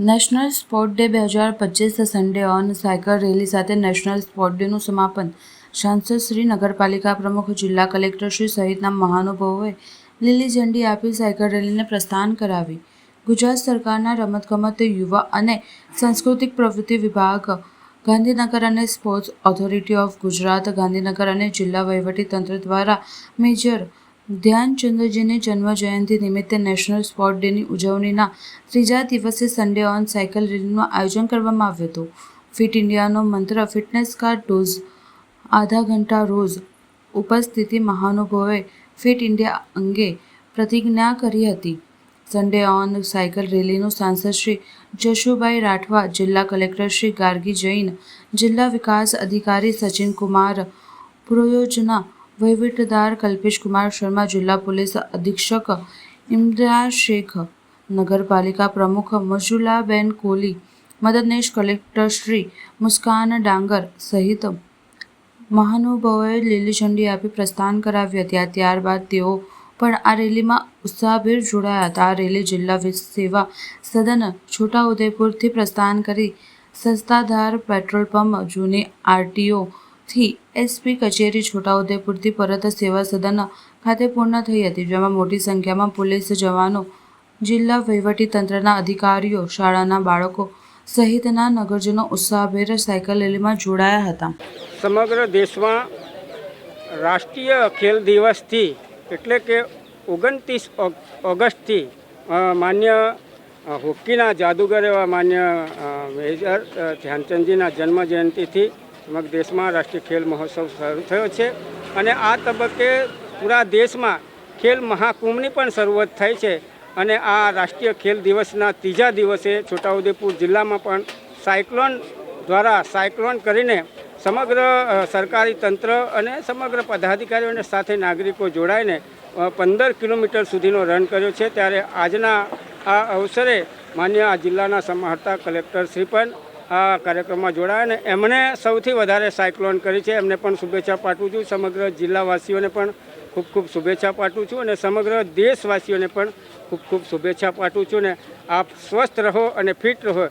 National sport day 2025 Sunday on cycle rally સાથે national sport ડેનું સમાપન સાંસદ શ્રી, નગરપાલિકા પ્રમુખ, જિલ્લા કલેક્ટર શ્રી સહિતના મહાનુભાવોએ લીલી ઝંડી આપી સાયકલ રેલીને પ્રસ્થાન કરાવી. ગુજરાત સરકારના રમતગમત, યુવા અને સાંસ્કૃતિક પ્રવૃત્તિ વિભાગ, ગાંધીનગર અને sports authority of Gujarat, Gandhinagar અને જિલ્લા વહીવટીતંત્ર દ્વારા મેજર ધ્યાનચંદજીની જન્મજયંતિ નિમિત્તે નેશનલ સ્પોર્ટ ડેની ઉજવણીના ત્રીજા દિવસે સન્ડે ઓન સાયકલ રેલીનું આયોજન કરવામાં આવ્યું હતું. ફિટ ઇન્ડિયાનો મંત્ર, ફિટનેસ કા ડોઝ, આધા ઘંટા રોજ. ઉપસ્થિત મહાનુભાવોએ ફિટ ઇન્ડિયા અંગે પ્રતિજ્ઞા કરી હતી. સન્ડે ઓન સાયકલ રેલીનું સાંસદ શ્રી જશુભાઈ રાઠવા, જિલ્લા કલેક્ટર શ્રી ગાર્ગી જૈન, જિલ્લા વિકાસ અધિકારી સચિન કુમાર પ્રોયોજના વહીવટદાર કલ્પેશકુમાર શર્મા, જિલ્લા પોલીસ અધિક્ષક ઇમ્તિયાઝ શેખ, નગરપાલિકા પ્રમુખ મંજુલાબેન કોલી, મદદનીશ કલેક્ટર શ્રી મુસ્કાન ડાંગર સહિત મહાનુભાવોએ લીલી ઝંડી આપી પ્રસ્થાન કરાવ્યું હતું. ત્યારબાદ તેઓ પણ આ રેલીમાં ઉત્સાહભેર જોડાયા હતા. આ રેલી જિલ્લા સેવા સદન છોટાઉદેપુરથી પ્રસ્થાન કરી સસ્તાધાર પેટ્રોલ પંપ, જૂની આરટીઓ થી એસપી કચેરી છોટાઉદેપુરથી પરત સેવા સદન ખાતે પૂર્ણ થઈ હતી, જેમાં મોટી સંખ્યામાં પોલીસ જવાનો, જિલ્લા વહીવટીતંત્રના અધિકારીઓ, શાળાના બાળકો સહિતના નગરજનો ઉત્સાહભેર સાયકલ રેલીમાં જોડાયા હતા. સમગ્ર દેશમાં રાષ્ટ્રીય ખેલ દિવસથી એટલે કે 29 ઓગસ્ટથી માન્ય હોકીના જાદુગર એવા માન્ય મેજર ધ્યાનચંદજીના જન્મજયંતિથી સમગ્ર દેશમાં રાષ્ટ્રીય ખેલ મહોત્સવ શરૂ થયો છે અને આ તબક્કે પૂરા દેશમાં ખેલ મહાકુંભની પણ શરૂઆત થઈ છે. અને આ રાષ્ટ્રીય ખેલ દિવસના ત્રીજા દિવસે છોટાઉદેપુર જિલ્લામાં પણ સાયક્લોન કરીને સમગ્ર સરકારી તંત્ર અને સમગ્ર પદાધિકારીઓને સાથે નાગરિકો જોડાઈને 15 કિલોમીટર સુધીનો રન કર્યો છે. ત્યારે આજના આ અવસરે માન્ય આ જિલ્લાના સમાહર્તા કલેક્ટર શ્રી પણ આ કાર્યક્રમમાં જોડાયા અને એમણે સૌથી વધારે સાયક્લોન કરી છે. એમને પણ શુભેચ્છા પાઠવું છું. સમગ્ર જિલ્લાવાસીઓને પણ ખૂબ ખૂબ શુભેચ્છા પાઠવું છું અને સમગ્ર દેશવાસીઓને પણ ખૂબ ખૂબ શુભેચ્છા પાઠવું છું. અને આપ સ્વસ્થ રહો અને ફિટ રહો.